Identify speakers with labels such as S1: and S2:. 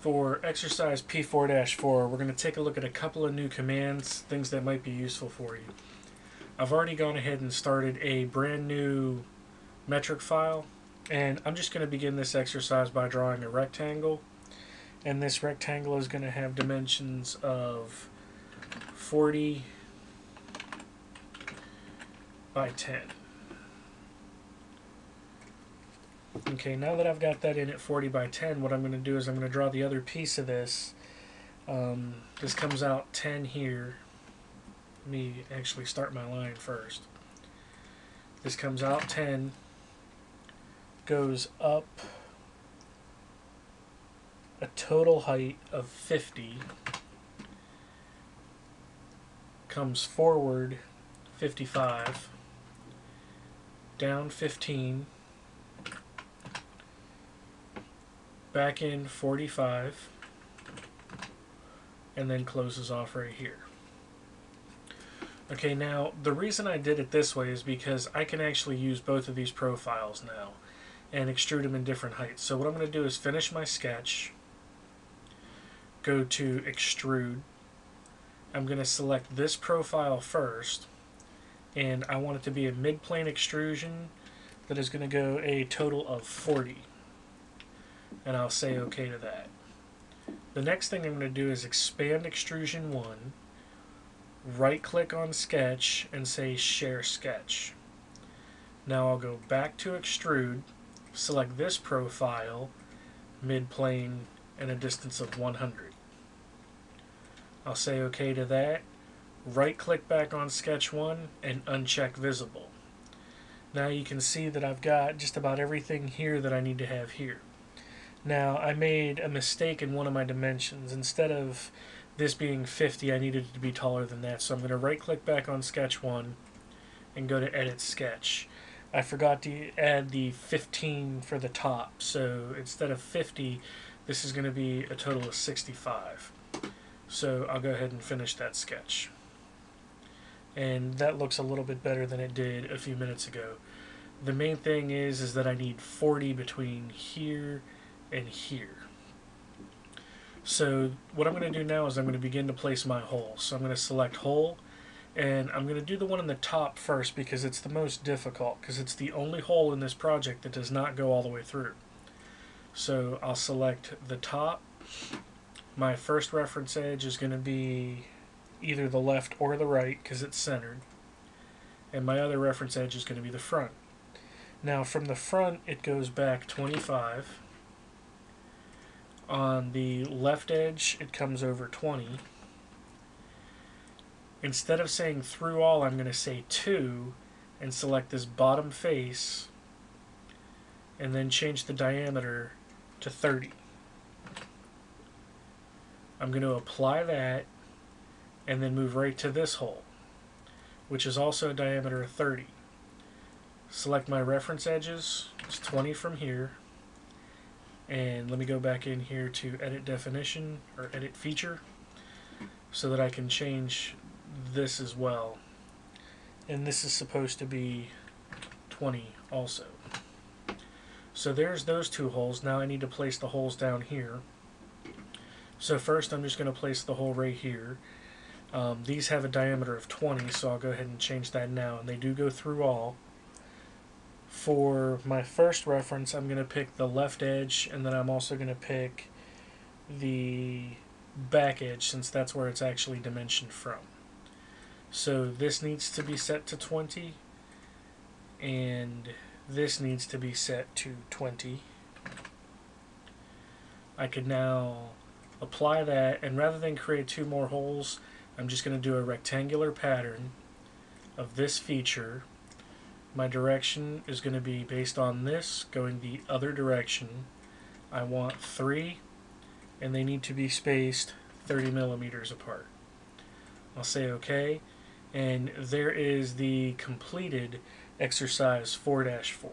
S1: For exercise P4-4, we're going to take a look at a couple of new commands, things that might be useful for you. I've already gone ahead and started a brand new metric file, and I'm just going to begin this exercise by drawing a rectangle. And this rectangle is going to have dimensions of 40 by 10. Okay, now that I've got that in at 40 by 10, what I'm going to do is I'm going to draw the other piece of this. This comes out 10 here. Let me actually start my line first. This comes out 10, goes up a total height of 50, comes forward 55, down 15, back in 45, and then closes off right here. Okay, now the reason I did it this way is because I can actually use both of these profiles now and extrude them in different heights. So what I'm going to do is finish my sketch, go to extrude. I'm going to select this profile first, and I want it to be a mid-plane extrusion that is going to go a total of 40. And I'll say OK to that. The next thing I'm going to do is expand extrusion 1, right click on sketch and say share sketch. Now I'll go back to extrude, select this profile, mid-plane, and a distance of 100. I'll say OK to that, right click back on sketch 1 and uncheck visible. Now you can see that I've got just about everything here that I need to have here. Now, I made a mistake in one of my dimensions. Instead of this being 50, I needed it to be taller than that. So I'm going to right-click back on Sketch 1 and go to Edit Sketch. I forgot to add the 15 for the top. So instead of 50, this is going to be a total of 65. So I'll go ahead and finish that sketch. And that looks a little bit better than it did a few minutes ago. The main thing is that I need 40 between here and here. So what I'm going to do now is I'm going to begin to place my hole. So I'm going to select hole, and I'm going to do the one in the top first because it's the most difficult, because it's the only hole in this project that does not go all the way through. So I'll select the top. My first reference edge is going to be either the left or the right because it's centered, and my other reference edge is going to be the front. Now from the front it goes back 25. On the left edge, it comes over 20. Instead of saying through all, I'm going to say 2 and select this bottom face and then change the diameter to 30. I'm going to apply that and then move right to this hole, which is also a diameter of 30. Select my reference edges. It's 20 from here. And let me go back in here to edit definition or edit feature so that I can change this as well. And this is supposed to be 20 also. So there's those two holes. Now I need to place the holes down here. So first I'm just going to place the hole right here. These have a diameter of 20, so I'll go ahead and change that now. And they do go through all. For my first reference, I'm going to pick the left edge, and then I'm also going to pick the back edge since that's where it's actually dimensioned from. So this needs to be set to 20, and this needs to be set to 20. I could now apply that, and rather than create 2 more holes, I'm just going to do a rectangular pattern of this feature. My direction is going to be based on this going the other direction. I want 3, and they need to be spaced 30 millimeters apart. I'll say OK, and there is the completed exercise 4-4.